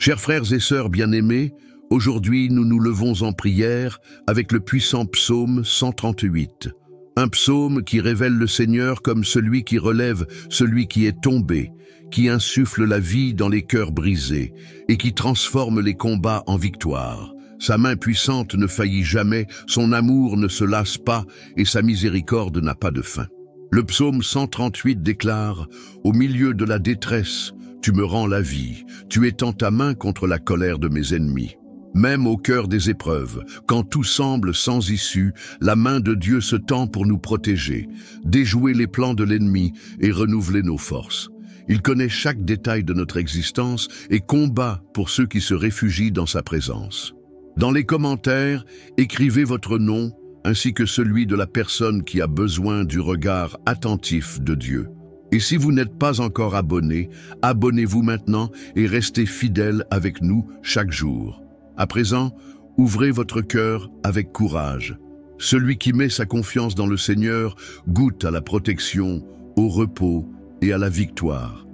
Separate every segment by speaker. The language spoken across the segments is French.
Speaker 1: Chers frères et sœurs bien-aimés, aujourd'hui nous nous levons en prière avec le puissant psaume 138. Un psaume qui révèle le Seigneur comme celui qui relève celui qui est tombé, qui insuffle la vie dans les cœurs brisés et qui transforme les combats en victoire. Sa main puissante ne faillit jamais, son amour ne se lasse pas et sa miséricorde n'a pas de fin. Le psaume 138 déclare « Au milieu de la détresse, tu me rends la vie, tu étends ta main contre la colère de mes ennemis. » Même au cœur des épreuves, quand tout semble sans issue, la main de Dieu se tend pour nous protéger, déjouer les plans de l'ennemi et renouveler nos forces. Il connaît chaque détail de notre existence et combat pour ceux qui se réfugient dans sa présence. Dans les commentaires, écrivez votre nom ainsi que celui de la personne qui a besoin du regard attentif de Dieu. Et si vous n'êtes pas encore abonné, abonnez-vous maintenant et restez fidèles avec nous chaque jour. À présent, ouvrez votre cœur avec courage. Celui qui met sa confiance dans le Seigneur goûte à la protection, au repos et à la victoire.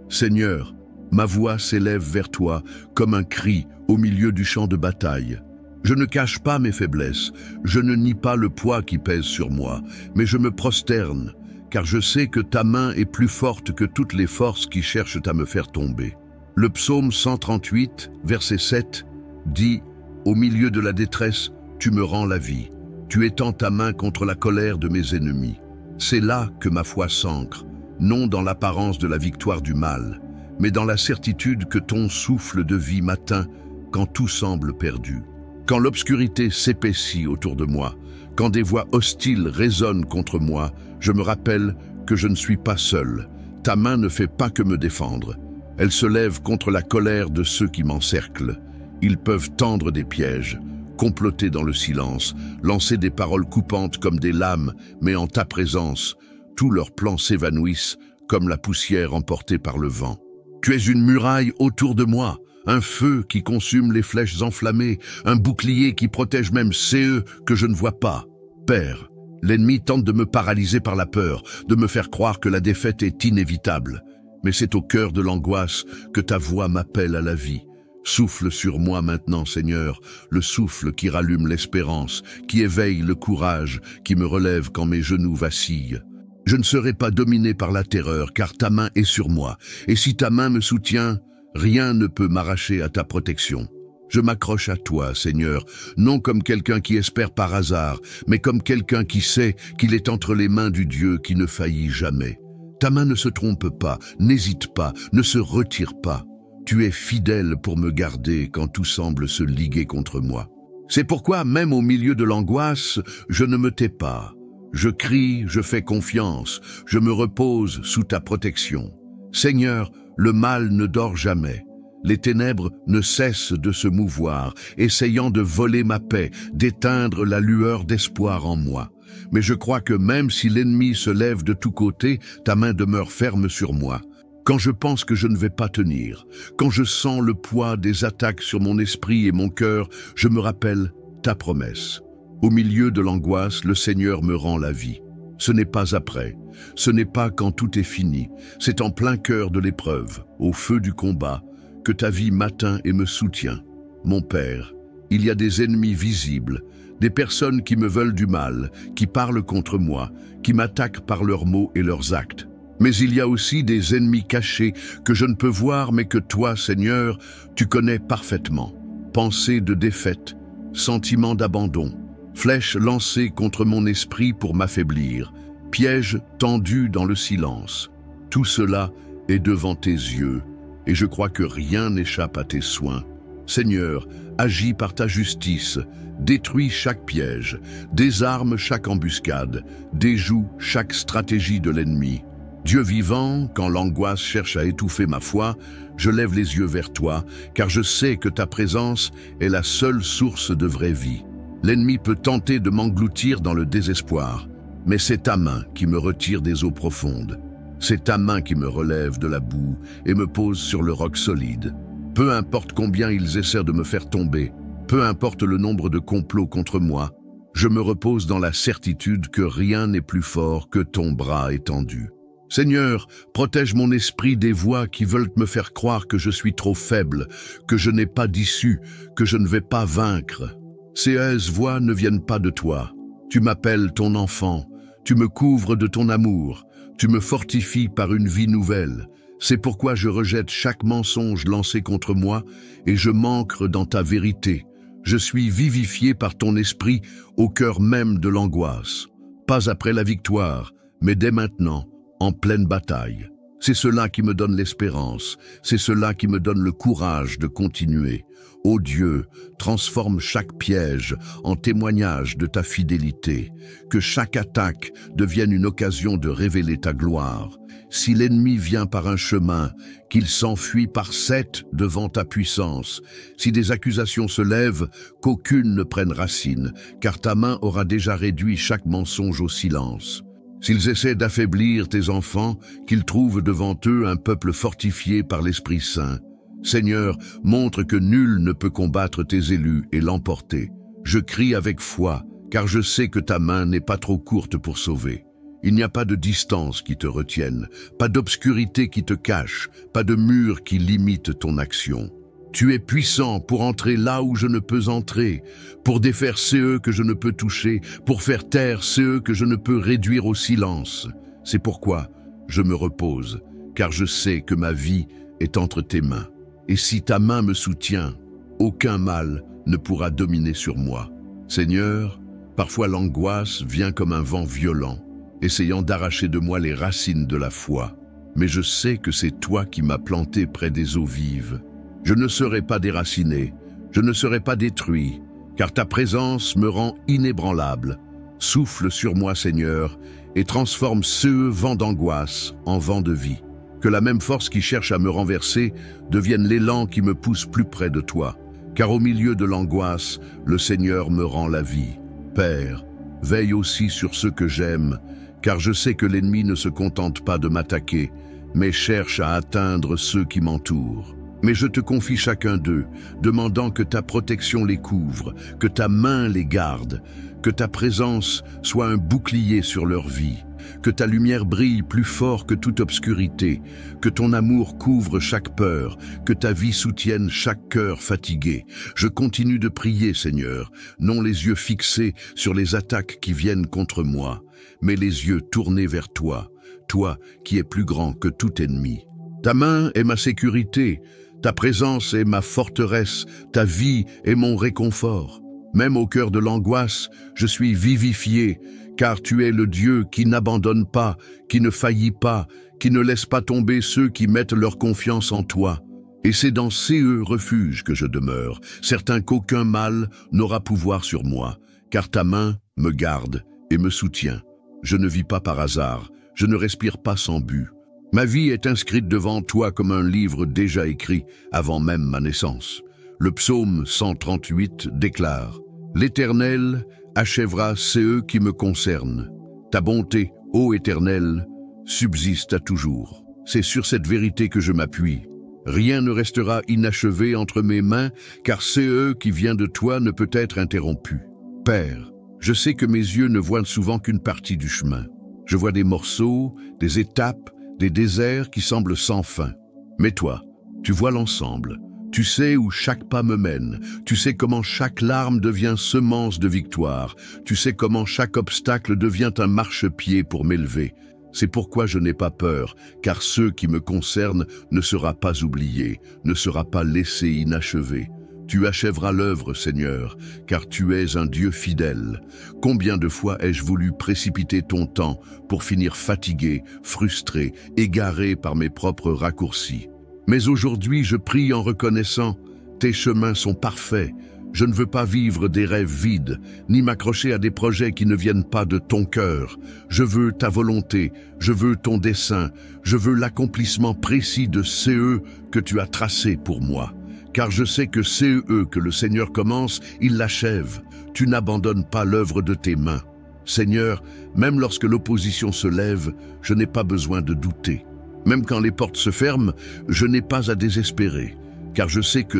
Speaker 1: Seigneur, ma voix s'élève vers toi comme un cri au milieu du champ de bataille. Je ne cache pas mes faiblesses, je ne nie pas le poids qui pèse sur moi, mais je me prosterne, car je sais que ta main est plus forte que toutes les forces qui cherchent à me faire tomber. Le psaume 138, verset 7, dit « Au milieu de la détresse, tu me rends la vie. Tu étends ta main contre la colère de mes ennemis. » C'est là que ma foi s'ancre, non dans l'apparence de la victoire du mal, mais dans la certitude que ton souffle de vie m'atteint quand tout semble perdu. Quand l'obscurité s'épaissit autour de moi, quand des voix hostiles résonnent contre moi, je me rappelle que je ne suis pas seul. Ta main ne fait pas que me défendre. Elle se lève contre la colère de ceux qui m'encerclent. Ils peuvent tendre des pièges, comploter dans le silence, lancer des paroles coupantes comme des lames, mais en ta présence, tous leurs plans s'évanouissent comme la poussière emportée par le vent. Tu es une muraille autour de moi, un feu qui consume les flèches enflammées, un bouclier qui protège même ceux que je ne vois pas. Père, l'ennemi tente de me paralyser par la peur, de me faire croire que la défaite est inévitable. Mais c'est au cœur de l'angoisse que ta voix m'appelle à la vie. Souffle sur moi maintenant, Seigneur, le souffle qui rallume l'espérance, qui éveille le courage, qui me relève quand mes genoux vacillent. Je ne serai pas dominé par la terreur, car ta main est sur moi. Et si ta main me soutient, rien ne peut m'arracher à ta protection. Je m'accroche à toi, Seigneur, non comme quelqu'un qui espère par hasard, mais comme quelqu'un qui sait qu'il est entre les mains du Dieu qui ne faillit jamais. Ta main ne se trompe pas, n'hésite pas, ne se retire pas. Tu es fidèle pour me garder quand tout semble se liguer contre moi. C'est pourquoi, même au milieu de l'angoisse, je ne me tais pas. Je crie, je fais confiance, je me repose sous ta protection. Seigneur, le mal ne dort jamais. Les ténèbres ne cessent de se mouvoir, essayant de voler ma paix, d'éteindre la lueur d'espoir en moi. Mais je crois que même si l'ennemi se lève de tous côtés, ta main demeure ferme sur moi. Quand je pense que je ne vais pas tenir, quand je sens le poids des attaques sur mon esprit et mon cœur, je me rappelle ta promesse. Au milieu de l'angoisse, le Seigneur me rend la vie. Ce n'est pas après, ce n'est pas quand tout est fini, c'est en plein cœur de l'épreuve, au feu du combat, que ta vie m'atteint et me soutient. Mon Père, il y a des ennemis visibles, des personnes qui me veulent du mal, qui parlent contre moi, qui m'attaquent par leurs mots et leurs actes. Mais il y a aussi des ennemis cachés que je ne peux voir mais que toi, Seigneur, tu connais parfaitement. Pensées de défaite, sentiments d'abandon, flèches lancées contre mon esprit pour m'affaiblir, pièges tendus dans le silence. Tout cela est devant tes yeux, et je crois que rien n'échappe à tes soins. Seigneur, agis par ta justice, détruis chaque piège, désarme chaque embuscade, déjoue chaque stratégie de l'ennemi. Dieu vivant, quand l'angoisse cherche à étouffer ma foi, je lève les yeux vers toi, car je sais que ta présence est la seule source de vraie vie. L'ennemi peut tenter de m'engloutir dans le désespoir, mais c'est ta main qui me retire des eaux profondes. C'est ta main qui me relève de la boue et me pose sur le roc solide. Peu importe combien ils essaient de me faire tomber, peu importe le nombre de complots contre moi, je me repose dans la certitude que rien n'est plus fort que ton bras étendu. Seigneur, protège mon esprit des voix qui veulent me faire croire que je suis trop faible, que je n'ai pas d'issue, que je ne vais pas vaincre. Ces voix ne viennent pas de toi. Tu m'appelles ton enfant, tu me couvres de ton amour, tu me fortifies par une vie nouvelle. C'est pourquoi je rejette chaque mensonge lancé contre moi et je m'ancre dans ta vérité. Je suis vivifié par ton esprit au cœur même de l'angoisse. Pas après la victoire, mais dès maintenant, en pleine bataille. C'est cela qui me donne l'espérance, c'est cela qui me donne le courage de continuer. Ô Dieu, transforme chaque piège en témoignage de ta fidélité, que chaque attaque devienne une occasion de révéler ta gloire. Si l'ennemi vient par un chemin, qu'il s'enfuit par 7 devant ta puissance. Si des accusations se lèvent, qu'aucune ne prenne racine, car ta main aura déjà réduit chaque mensonge au silence. S'ils essaient d'affaiblir tes enfants, qu'ils trouvent devant eux un peuple fortifié par l'Esprit Saint. Seigneur, montre que nul ne peut combattre tes élus et l'emporter. Je crie avec foi, car je sais que ta main n'est pas trop courte pour sauver. Il n'y a pas de distance qui te retienne, pas d'obscurité qui te cache, pas de mur qui limite ton action. Tu es puissant pour entrer là où je ne peux entrer, pour défaire ceux que je ne peux toucher, pour faire taire ceux que je ne peux réduire au silence. C'est pourquoi je me repose, car je sais que ma vie est entre tes mains. Et si ta main me soutient, aucun mal ne pourra dominer sur moi. Seigneur, parfois l'angoisse vient comme un vent violent, essayant d'arracher de moi les racines de la foi. Mais je sais que c'est toi qui m'as planté près des eaux vives. Je ne serai pas déraciné, je ne serai pas détruit, car ta présence me rend inébranlable. Souffle sur moi, Seigneur, et transforme ce vent d'angoisse en vent de vie. Que la même force qui cherche à me renverser devienne l'élan qui me pousse plus près de toi. Car au milieu de l'angoisse, le Seigneur me rend la vie. Père, veille aussi sur ceux que j'aime, car je sais que l'ennemi ne se contente pas de m'attaquer, mais cherche à atteindre ceux qui m'entourent. Mais je te confie chacun d'eux, demandant que ta protection les couvre, que ta main les garde, que ta présence soit un bouclier sur leur vie, que ta lumière brille plus fort que toute obscurité, que ton amour couvre chaque peur, que ta vie soutienne chaque cœur fatigué. Je continue de prier, Seigneur, non les yeux fixés sur les attaques qui viennent contre moi, mais les yeux tournés vers toi, toi qui es plus grand que tout ennemi. Ta main est ma sécurité, ta présence est ma forteresse, ta vie est mon réconfort. Même au cœur de l'angoisse, je suis vivifié, car tu es le Dieu qui n'abandonne pas, qui ne faillit pas, qui ne laisse pas tomber ceux qui mettent leur confiance en toi. Et c'est dans ces refuges que je demeure, certain qu'aucun mal n'aura pouvoir sur moi, car ta main me garde et me soutient. Je ne vis pas par hasard, je ne respire pas sans but. Ma vie est inscrite devant toi comme un livre déjà écrit avant même ma naissance. Le psaume 138 déclare « L'Éternel achèvera ceux qui me concernent. Ta bonté, ô Éternel, subsiste à toujours. » C'est sur cette vérité que je m'appuie. Rien ne restera inachevé entre mes mains, car ce qui vient de toi ne peut être interrompu. Père, je sais que mes yeux ne voient souvent qu'une partie du chemin. Je vois des morceaux, des étapes, des déserts qui semblent sans fin. Mais toi, tu vois l'ensemble. Tu sais où chaque pas me mène. Tu sais comment chaque larme devient semence de victoire. Tu sais comment chaque obstacle devient un marchepied pour m'élever. C'est pourquoi je n'ai pas peur, car ce qui me concerne ne sera pas oublié, ne sera pas laissé inachevé. Tu achèveras l'œuvre, Seigneur, car tu es un Dieu fidèle. Combien de fois ai-je voulu précipiter ton temps pour finir fatigué, frustré, égaré par mes propres raccourcis. Mais aujourd'hui, je prie en reconnaissant, tes chemins sont parfaits. Je ne veux pas vivre des rêves vides, ni m'accrocher à des projets qui ne viennent pas de ton cœur. Je veux ta volonté, je veux ton dessein, je veux l'accomplissement précis de ce que tu as tracé pour moi. Car je sais que c'est que le Seigneur commence, il l'achève. Tu n'abandonnes pas l'œuvre de tes mains. Seigneur, même lorsque l'opposition se lève, je n'ai pas besoin de douter. Même quand les portes se ferment, je n'ai pas à désespérer. Car je sais que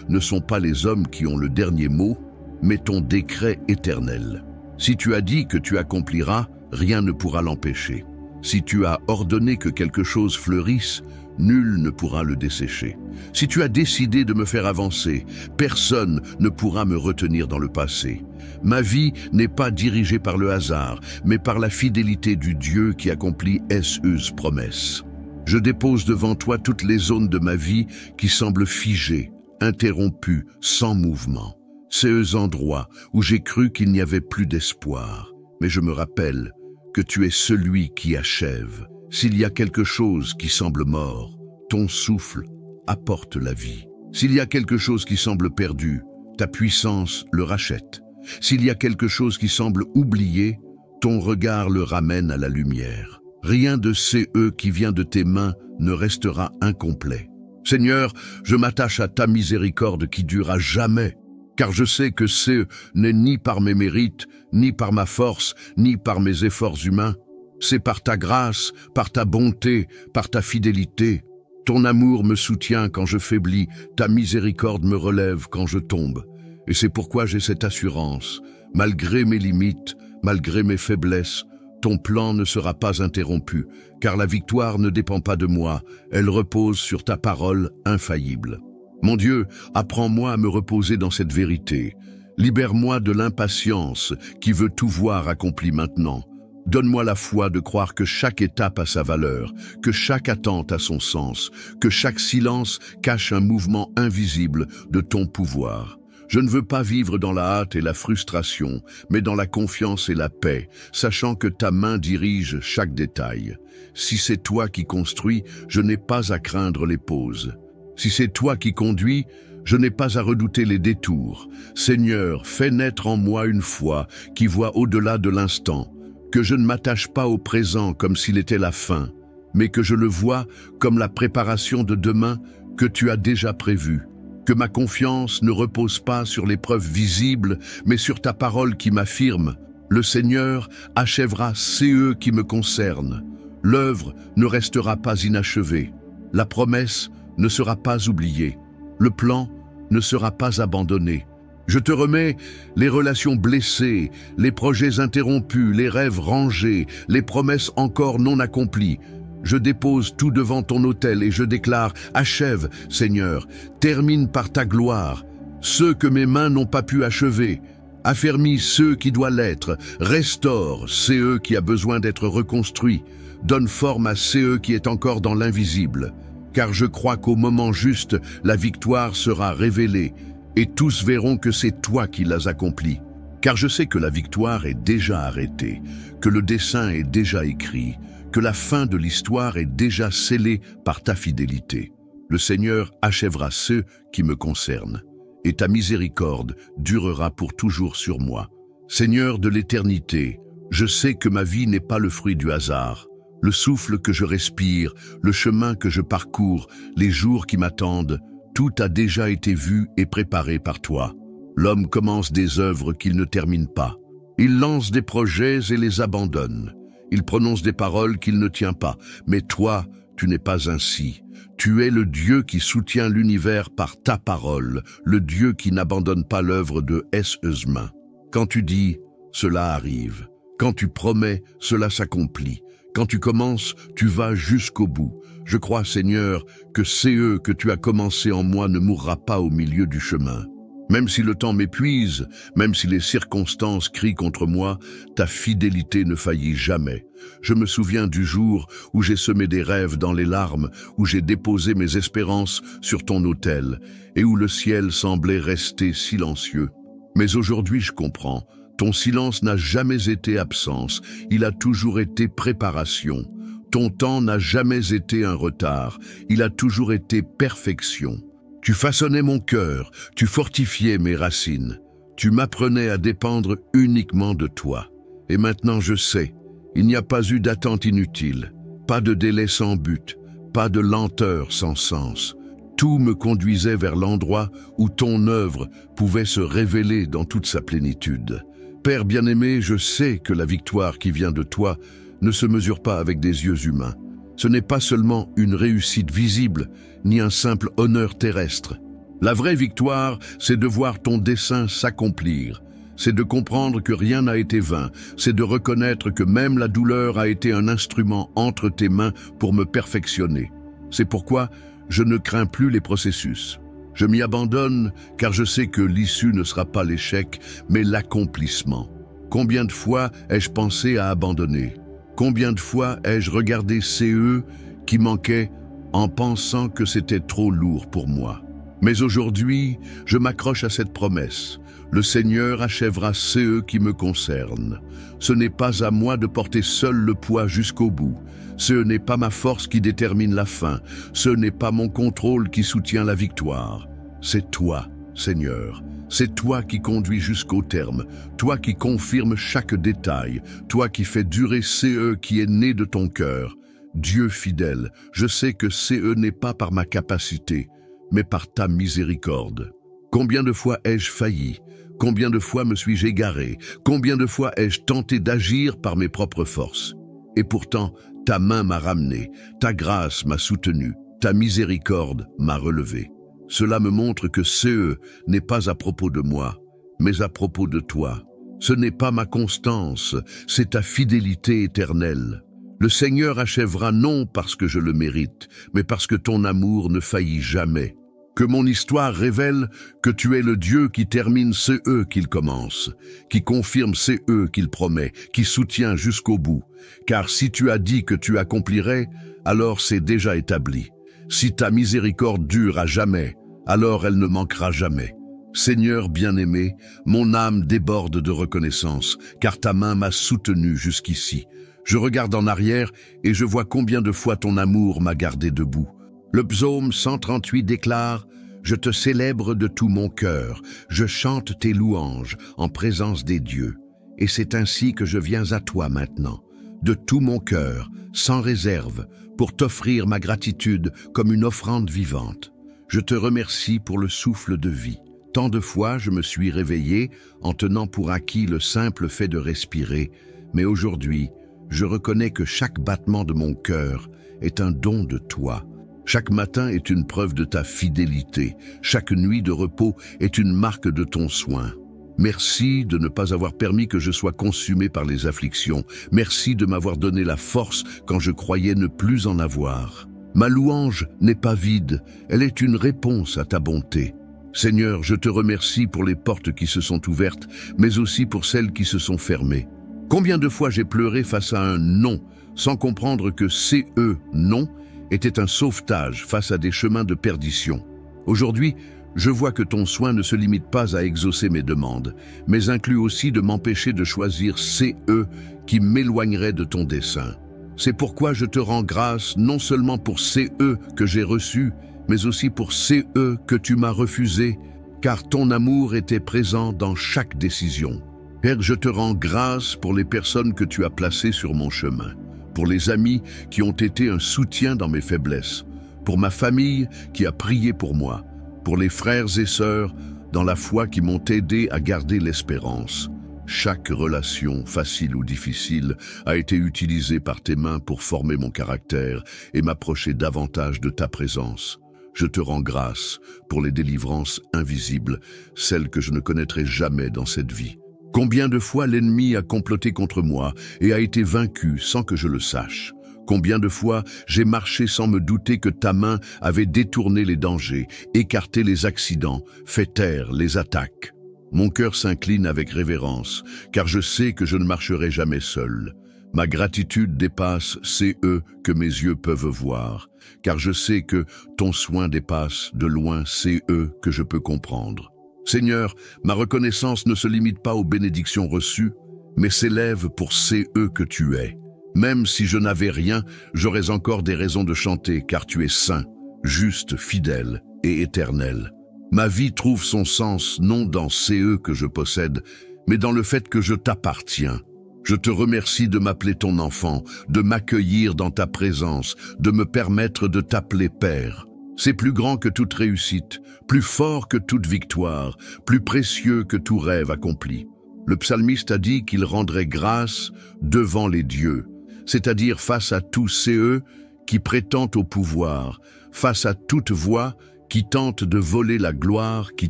Speaker 1: ne sont pas les hommes qui ont le dernier mot, mais ton décret éternel. Si tu as dit que tu accompliras, rien ne pourra l'empêcher. Si tu as ordonné que quelque chose fleurisse, nul ne pourra le dessécher. Si tu as décidé de me faire avancer, personne ne pourra me retenir dans le passé. Ma vie n'est pas dirigée par le hasard, mais par la fidélité du Dieu qui accomplit ses promesses. Je dépose devant toi toutes les zones de ma vie qui semblent figées, interrompues, sans mouvement. Ces endroits où j'ai cru qu'il n'y avait plus d'espoir. Mais je me rappelle que tu es celui qui achève. S'il y a quelque chose qui semble mort, ton souffle apporte la vie. S'il y a quelque chose qui semble perdu, ta puissance le rachète. S'il y a quelque chose qui semble oublié, ton regard le ramène à la lumière. Rien de ce qui vient de tes mains ne restera incomplet. Seigneur, je m'attache à ta miséricorde qui dure à jamais, car je sais que ce n'est ni par mes mérites, ni par ma force, ni par mes efforts humains. C'est par ta grâce, par ta bonté, par ta fidélité. Ton amour me soutient quand je faiblis, ta miséricorde me relève quand je tombe. Et c'est pourquoi j'ai cette assurance. Malgré mes limites, malgré mes faiblesses, ton plan ne sera pas interrompu, car la victoire ne dépend pas de moi, elle repose sur ta parole infaillible. Mon Dieu, apprends-moi à me reposer dans cette vérité. Libère-moi de l'impatience qui veut tout voir accompli maintenant. Donne-moi la foi de croire que chaque étape a sa valeur, que chaque attente a son sens, que chaque silence cache un mouvement invisible de ton pouvoir. Je ne veux pas vivre dans la hâte et la frustration, mais dans la confiance et la paix, sachant que ta main dirige chaque détail. Si c'est toi qui construis, je n'ai pas à craindre les pauses. Si c'est toi qui conduis, je n'ai pas à redouter les détours. Seigneur, fais naître en moi une foi qui voit au-delà de l'instant, que je ne m'attache pas au présent comme s'il était la fin, mais que je le vois comme la préparation de demain que tu as déjà prévue. Que ma confiance ne repose pas sur les preuves visibles, mais sur ta parole qui m'affirme. Le Seigneur achèvera ce qui me concerne. L'œuvre ne restera pas inachevée. La promesse ne sera pas oubliée. Le plan ne sera pas abandonné. Je te remets les relations blessées, les projets interrompus, les rêves rangés, les promesses encore non accomplies. Je dépose tout devant ton autel et je déclare, achève, Seigneur, termine par ta gloire, ceux que mes mains n'ont pas pu achever, affermis ceux qui doivent l'être, restaure ceux qui a besoin d'être reconstruits, donne forme à ceux qui est encore dans l'invisible, car je crois qu'au moment juste, la victoire sera révélée et tous verront que c'est toi qui l'as accomplie. Car je sais que la victoire est déjà arrêtée, que le dessein est déjà écrit, que la fin de l'histoire est déjà scellée par ta fidélité. Le Seigneur achèvera ceux qui me concernent, et ta miséricorde durera pour toujours sur moi. Seigneur de l'éternité, je sais que ma vie n'est pas le fruit du hasard. Le souffle que je respire, le chemin que je parcours, les jours qui m'attendent, tout a déjà été vu et préparé par toi. L'homme commence des œuvres qu'il ne termine pas. Il lance des projets et les abandonne. Il prononce des paroles qu'il ne tient pas. Mais toi, tu n'es pas ainsi. Tu es le Dieu qui soutient l'univers par ta parole, le Dieu qui n'abandonne pas l'œuvre de ses mains. Quand tu dis, cela arrive. Quand tu promets, cela s'accomplit. Quand tu commences, tu vas jusqu'au bout. Je crois, Seigneur, que ce que tu as commencé en moi ne mourra pas au milieu du chemin. Même si le temps m'épuise, même si les circonstances crient contre moi, ta fidélité ne faillit jamais. Je me souviens du jour où j'ai semé des rêves dans les larmes, où j'ai déposé mes espérances sur ton autel, et où le ciel semblait rester silencieux. Mais aujourd'hui je comprends, ton silence n'a jamais été absence, il a toujours été préparation. Ton temps n'a jamais été un retard, il a toujours été perfection. Tu façonnais mon cœur, tu fortifiais mes racines. Tu m'apprenais à dépendre uniquement de toi. Et maintenant je sais, il n'y a pas eu d'attente inutile, pas de délai sans but, pas de lenteur sans sens. Tout me conduisait vers l'endroit où ton œuvre pouvait se révéler dans toute sa plénitude. Père bien-aimé, je sais que la victoire qui vient de toi ne se mesure pas avec des yeux humains. Ce n'est pas seulement une réussite visible, ni un simple honneur terrestre. La vraie victoire, c'est de voir ton dessein s'accomplir. C'est de comprendre que rien n'a été vain. C'est de reconnaître que même la douleur a été un instrument entre tes mains pour me perfectionner. C'est pourquoi je ne crains plus les processus. Je m'y abandonne car je sais que l'issue ne sera pas l'échec, mais l'accomplissement. Combien de fois ai-je pensé à abandonner? Combien de fois ai-je regardé CE qui manquaient en pensant que c'était trop lourd pour moi? Mais aujourd'hui, je m'accroche à cette promesse. Le Seigneur achèvera CE qui me concerne. Ce n'est pas à moi de porter seul le poids jusqu'au bout. Ce n'est pas ma force qui détermine la fin. Ce n'est pas mon contrôle qui soutient la victoire. C'est toi, Seigneur. C'est toi qui conduis jusqu'au terme. Toi qui confirmes chaque détail. Toi qui fais durer CE qui est né de ton cœur. Dieu fidèle, je sais que CE n'est pas par ma capacité, mais par ta miséricorde. Combien de fois ai-je failli? Combien de fois me suis-je égaré? Combien de fois ai-je tenté d'agir par mes propres forces? Et pourtant, ta main m'a ramené, ta grâce m'a soutenu, ta miséricorde m'a relevé. Cela me montre que CE n'est pas à propos de moi, mais à propos de toi. Ce n'est pas ma constance, c'est ta fidélité éternelle. Le Seigneur achèvera non parce que je le mérite, mais parce que ton amour ne faillit jamais. Que mon histoire révèle que tu es le Dieu qui termine CE qu'il commence, qui confirme CE qu'il promet, qui soutient jusqu'au bout. Car si tu as dit que tu accomplirais, alors c'est déjà établi. Si ta miséricorde dure à jamais, alors elle ne manquera jamais. Seigneur bien-aimé, mon âme déborde de reconnaissance, car ta main m'a soutenu jusqu'ici. Je regarde en arrière et je vois combien de fois ton amour m'a gardé debout. Le psaume 138 déclare « Je te célèbre de tout mon cœur, je chante tes louanges en présence des dieux. Et c'est ainsi que je viens à toi maintenant, de tout mon cœur, sans réserve, pour t'offrir ma gratitude comme une offrande vivante. Je te remercie pour le souffle de vie. Tant de fois je me suis réveillé en tenant pour acquis le simple fait de respirer, mais aujourd'hui, je reconnais que chaque battement de mon cœur est un don de toi. Chaque matin est une preuve de ta fidélité. Chaque nuit de repos est une marque de ton soin. Merci de ne pas avoir permis que je sois consumé par les afflictions. Merci de m'avoir donné la force quand je croyais ne plus en avoir. Ma louange n'est pas vide, elle est une réponse à ta bonté. Seigneur, je te remercie pour les portes qui se sont ouvertes, mais aussi pour celles qui se sont fermées. Combien de fois j'ai pleuré face à un non, sans comprendre que CE, non, était un sauvetage face à des chemins de perdition. Aujourd'hui, je vois que ton soin ne se limite pas à exaucer mes demandes, mais inclut aussi de m'empêcher de choisir CE qui m'éloignerait de ton dessein. C'est pourquoi je te rends grâce non seulement pour CE que j'ai reçu, mais aussi pour CE que tu m'as refusé, car ton amour était présent dans chaque décision. Père, je te rends grâce pour les personnes que tu as placées sur mon chemin, pour les amis qui ont été un soutien dans mes faiblesses, pour ma famille qui a prié pour moi, pour les frères et sœurs dans la foi qui m'ont aidé à garder l'espérance. Chaque relation, facile ou difficile, a été utilisée par tes mains pour former mon caractère et m'approcher davantage de ta présence. Je te rends grâce pour les délivrances invisibles, celles que je ne connaîtrai jamais dans cette vie. Combien de fois l'ennemi a comploté contre moi et a été vaincu sans que je le sache? Combien de fois j'ai marché sans me douter que ta main avait détourné les dangers, écarté les accidents, fait taire les attaques? Mon cœur s'incline avec révérence, car je sais que je ne marcherai jamais seul. Ma gratitude dépasse CE que mes yeux peuvent voir, car je sais que ton soin dépasse de loin CE que je peux comprendre. Seigneur, ma reconnaissance ne se limite pas aux bénédictions reçues, mais s'élève pour CE que tu es. Même si je n'avais rien, j'aurais encore des raisons de chanter, car tu es saint, juste, fidèle et éternel. Ma vie trouve son sens non dans CE que je possède, mais dans le fait que je t'appartiens. Je te remercie de m'appeler ton enfant, de m'accueillir dans ta présence, de me permettre de t'appeler Père. C'est plus grand que toute réussite, plus fort que toute victoire, plus précieux que tout rêve accompli. Le psalmiste a dit qu'il rendrait grâce devant les dieux, c'est-à-dire face à tous CE qui prétendent au pouvoir, face à toute voix qui tente de voler la gloire qui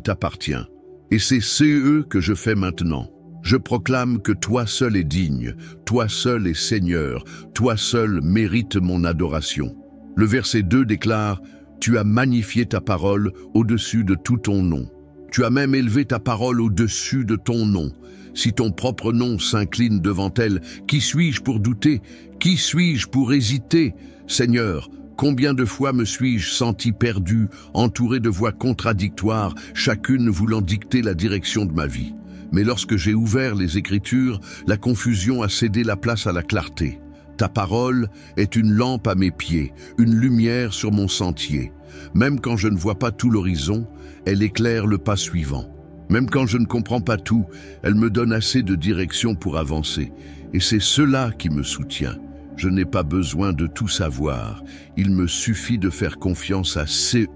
Speaker 1: t'appartient. Et c'est CE que je fais maintenant. Je proclame que toi seul es digne, toi seul es Seigneur, toi seul mérites mon adoration. Le verset 2 déclare « Tu as magnifié ta parole au-dessus de tout ton nom. Tu as même élevé ta parole au-dessus de ton nom. Si ton propre nom s'incline devant elle, qui suis-je pour douter? Qui suis-je pour hésiter? Seigneur, combien de fois me suis-je senti perdu, entouré de voix contradictoires, chacune voulant dicter la direction de ma vie? Mais lorsque j'ai ouvert les Écritures, la confusion a cédé la place à la clarté. Ta parole est une lampe à mes pieds, une lumière sur mon sentier. Même quand je ne vois pas tout l'horizon, elle éclaire le pas suivant. Même quand je ne comprends pas tout, elle me donne assez de direction pour avancer. Et c'est cela qui me soutient. Je n'ai pas besoin de tout savoir. Il me suffit de faire confiance à CE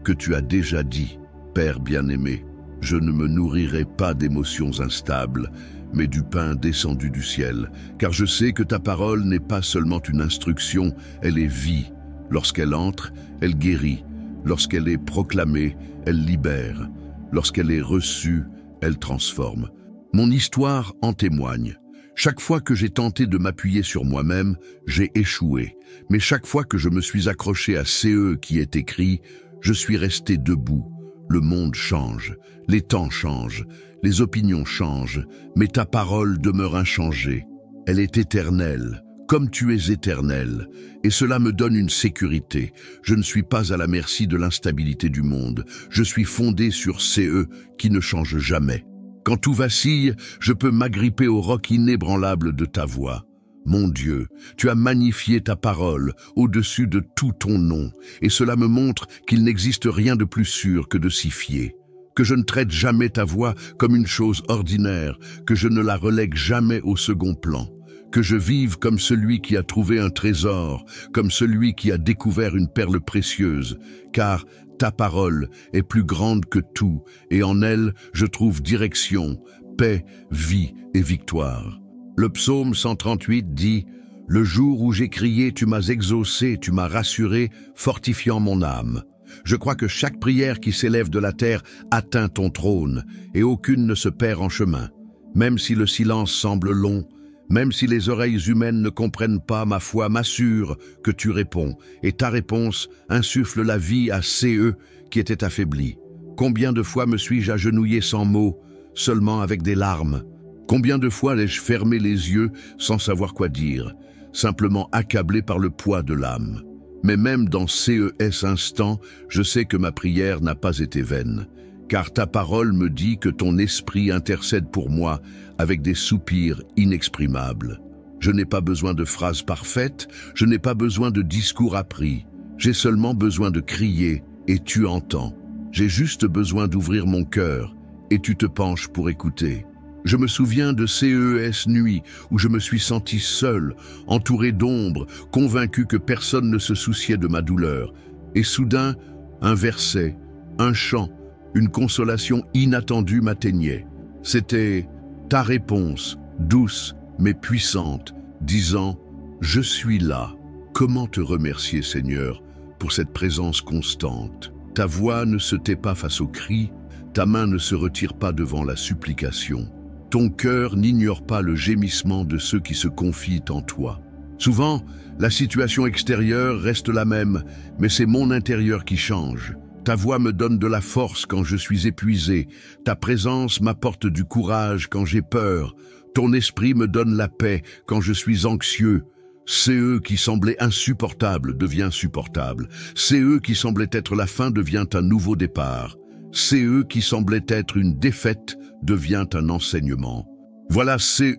Speaker 1: que tu as déjà dit. Père bien-aimé, je ne me nourrirai pas d'émotions instables, mais du pain descendu du ciel, car je sais que ta parole n'est pas seulement une instruction, elle est vie. Lorsqu'elle entre, elle guérit. Lorsqu'elle est proclamée, elle libère. Lorsqu'elle est reçue, elle transforme. Mon histoire en témoigne. Chaque fois que j'ai tenté de m'appuyer sur moi-même, j'ai échoué. Mais chaque fois que je me suis accroché à CE qui est écrit, je suis resté debout. Le monde change, les temps changent, les opinions changent, mais ta parole demeure inchangée. Elle est éternelle, comme tu es éternel, et cela me donne une sécurité. Je ne suis pas à la merci de l'instabilité du monde. Je suis fondé sur CE qui ne change jamais. Quand tout vacille, je peux m'agripper au roc inébranlable de ta voix. Mon Dieu, tu as magnifié ta parole au-dessus de tout ton nom, et cela me montre qu'il n'existe rien de plus sûr que de s'y fier. Que je ne traite jamais ta voix comme une chose ordinaire, que je ne la relègue jamais au second plan. Que je vive comme celui qui a trouvé un trésor, comme celui qui a découvert une perle précieuse, car ta parole est plus grande que tout, et en elle je trouve direction, paix, vie et victoire. Le psaume 138 dit « Le jour où j'ai crié, tu m'as exaucé, tu m'as rassuré, fortifiant mon âme. » Je crois que chaque prière qui s'élève de la terre atteint ton trône, et aucune ne se perd en chemin. Même si le silence semble long, même si les oreilles humaines ne comprennent pas, ma foi m'assure que tu réponds, et ta réponse insuffle la vie à CE qui était affaibli. Combien de fois me suis-je agenouillé sans mots, seulement avec des larmes? Combien de fois l'ai-je fermé les yeux sans savoir quoi dire, simplement accablé par le poids de l'âme? Mais même dans ces instants, je sais que ma prière n'a pas été vaine, car ta parole me dit que ton esprit intercède pour moi avec des soupirs inexprimables. Je n'ai pas besoin de phrases parfaites, je n'ai pas besoin de discours appris. J'ai seulement besoin de crier et tu entends. J'ai juste besoin d'ouvrir mon cœur et tu te penches pour écouter. Je me souviens de CES nuit où je me suis senti seul, entouré d'ombre, convaincu que personne ne se souciait de ma douleur. Et soudain, un verset, un chant, une consolation inattendue m'atteignait. C'était ta réponse, douce mais puissante, disant « Je suis là ». Comment te remercier, Seigneur, pour cette présence constante? Ta voix ne se tait pas face aux cris, ta main ne se retire pas devant la supplication. Ton cœur n'ignore pas le gémissement de ceux qui se confient en toi. Souvent, la situation extérieure reste la même, mais c'est mon intérieur qui change. Ta voix me donne de la force quand je suis épuisé. Ta présence m'apporte du courage quand j'ai peur. Ton esprit me donne la paix quand je suis anxieux. CE qui semblait insupportable devient supportable. CE qui semblait être la fin devient un nouveau départ. CE qui semblait être une défaite devient un enseignement. Voilà CE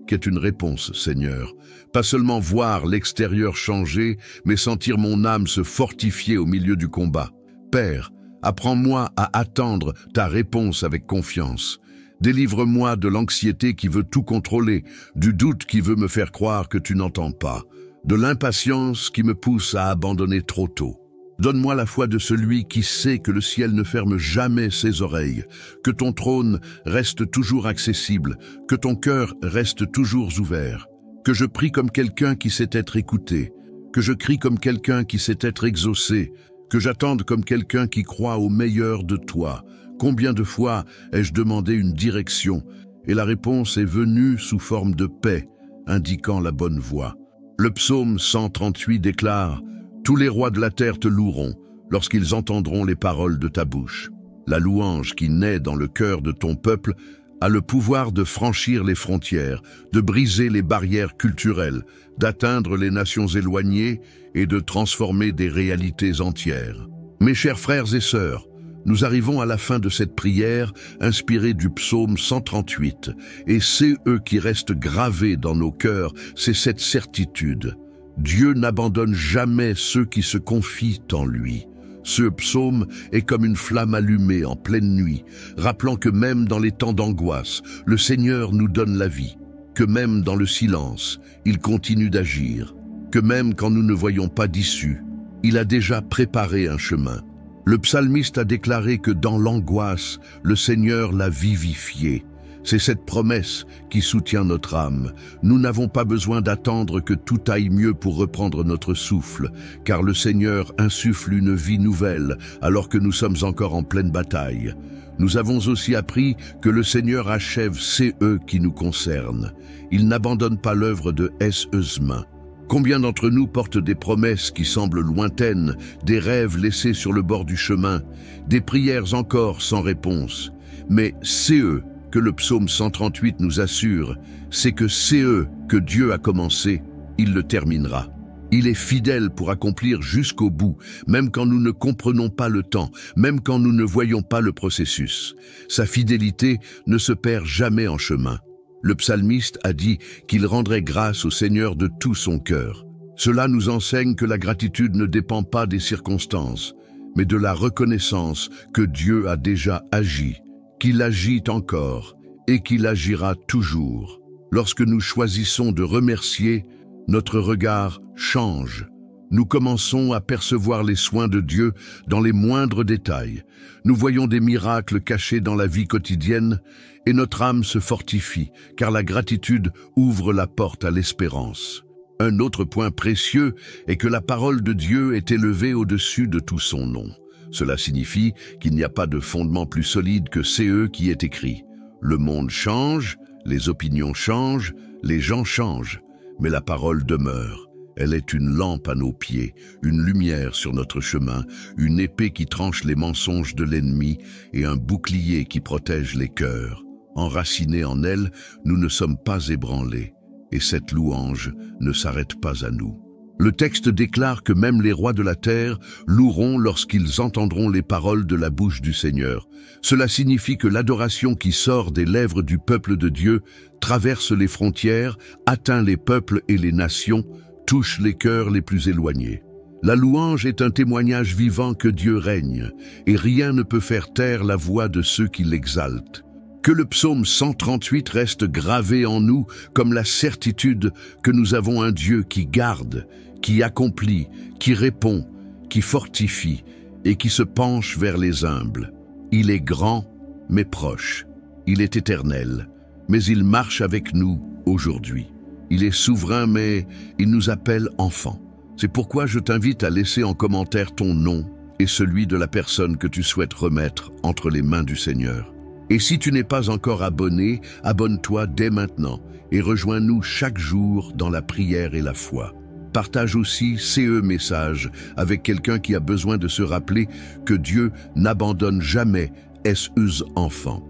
Speaker 1: qui est une réponse, Seigneur. Pas seulement voir l'extérieur changer, mais sentir mon âme se fortifier au milieu du combat. Père, apprends-moi à attendre ta réponse avec confiance. Délivre-moi de l'anxiété qui veut tout contrôler, du doute qui veut me faire croire que tu n'entends pas, de l'impatience qui me pousse à abandonner trop tôt. Donne-moi la foi de celui qui sait que le ciel ne ferme jamais ses oreilles, que ton trône reste toujours accessible, que ton cœur reste toujours ouvert, que je prie comme quelqu'un qui sait être écouté, que je crie comme quelqu'un qui sait être exaucé, que j'attende comme quelqu'un qui croit au meilleur de toi. Combien de fois ai-je demandé une direction et la réponse est venue sous forme de paix, indiquant la bonne voie. Le psaume 138 déclare « Tous les rois de la terre te loueront lorsqu'ils entendront les paroles de ta bouche ». La louange qui naît dans le cœur de ton peuple a le pouvoir de franchir les frontières, de briser les barrières culturelles, d'atteindre les nations éloignées et de transformer des réalités entières. Mes chers frères et sœurs, nous arrivons à la fin de cette prière inspirée du psaume 138, et c'est eux qui restent gravés dans nos cœurs, c'est cette certitude. Dieu n'abandonne jamais ceux qui se confient en lui. Ce psaume est comme une flamme allumée en pleine nuit, rappelant que même dans les temps d'angoisse, le Seigneur nous donne la vie, que même dans le silence, il continue d'agir, que même quand nous ne voyons pas d'issue, il a déjà préparé un chemin. Le psalmiste a déclaré que dans l'angoisse, le Seigneur l'a vivifié. C'est cette promesse qui soutient notre âme. Nous n'avons pas besoin d'attendre que tout aille mieux pour reprendre notre souffle, car le Seigneur insuffle une vie nouvelle alors que nous sommes encore en pleine bataille. Nous avons aussi appris que le Seigneur achève ces œuvres qui nous concernent. Il n'abandonne pas l'œuvre de ses mains. Combien d'entre nous portent des promesses qui semblent lointaines, des rêves laissés sur le bord du chemin, des prières encore sans réponse? Mais c'est eux que le psaume 138 nous assure, c'est que c'est eux que Dieu a commencé, il le terminera. Il est fidèle pour accomplir jusqu'au bout, même quand nous ne comprenons pas le temps, même quand nous ne voyons pas le processus. Sa fidélité ne se perd jamais en chemin. Le psalmiste a dit qu'il rendrait grâce au Seigneur de tout son cœur. Cela nous enseigne que la gratitude ne dépend pas des circonstances, mais de la reconnaissance que Dieu a déjà agi, qu'il agit encore et qu'il agira toujours. Lorsque nous choisissons de remercier, notre regard change. Nous commençons à percevoir les soins de Dieu dans les moindres détails. Nous voyons des miracles cachés dans la vie quotidienne et notre âme se fortifie, car la gratitude ouvre la porte à l'espérance. Un autre point précieux est que la parole de Dieu est élevée au-dessus de tout son nom. Cela signifie qu'il n'y a pas de fondement plus solide que CE qui est écrit. Le monde change, les opinions changent, les gens changent, mais la parole demeure. Elle est une lampe à nos pieds, une lumière sur notre chemin, une épée qui tranche les mensonges de l'ennemi et un bouclier qui protège les cœurs. Enracinés en elle, nous ne sommes pas ébranlés, et cette louange ne s'arrête pas à nous. Le texte déclare que même les rois de la terre loueront lorsqu'ils entendront les paroles de la bouche du Seigneur. Cela signifie que l'adoration qui sort des lèvres du peuple de Dieu traverse les frontières, atteint les peuples et les nations, touche les cœurs les plus éloignés. La louange est un témoignage vivant que Dieu règne, et rien ne peut faire taire la voix de ceux qui l'exaltent. Que le psaume 138 reste gravé en nous comme la certitude que nous avons un Dieu qui garde, qui accomplit, qui répond, qui fortifie et qui se penche vers les humbles. Il est grand, mais proche. Il est éternel, mais il marche avec nous aujourd'hui. Il est souverain, mais il nous appelle enfants. C'est pourquoi je t'invite à laisser en commentaire ton nom et celui de la personne que tu souhaites remettre entre les mains du Seigneur. Et si tu n'es pas encore abonné, abonne-toi dès maintenant et rejoins-nous chaque jour dans la prière et la foi. Partage aussi ces messages avec quelqu'un qui a besoin de se rappeler que Dieu n'abandonne jamais ses enfants.